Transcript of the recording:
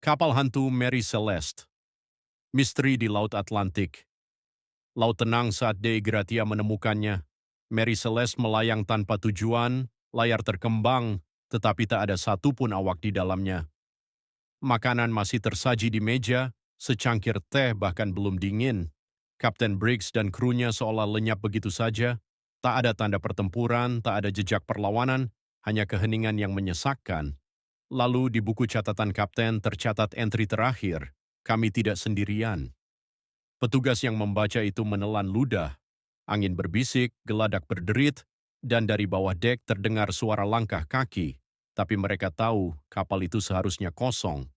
Kapal hantu Mary Celeste, misteri di Laut Atlantik. Laut tenang saat Dei Gratia menemukannya. Mary Celeste melayang tanpa tujuan, layar terkembang, tetapi tak ada satupun awak di dalamnya. Makanan masih tersaji di meja, secangkir teh bahkan belum dingin. Kapten Briggs dan krunya seolah lenyap begitu saja. Tak ada tanda pertempuran, tak ada jejak perlawanan, hanya keheningan yang menyesakkan. Lalu di buku catatan kapten tercatat entry terakhir, kami tidak sendirian. Petugas yang membaca itu menelan ludah. Angin berbisik, geladak berderit, dan dari bawah dek terdengar suara langkah kaki. Tapi mereka tahu kapal itu seharusnya kosong.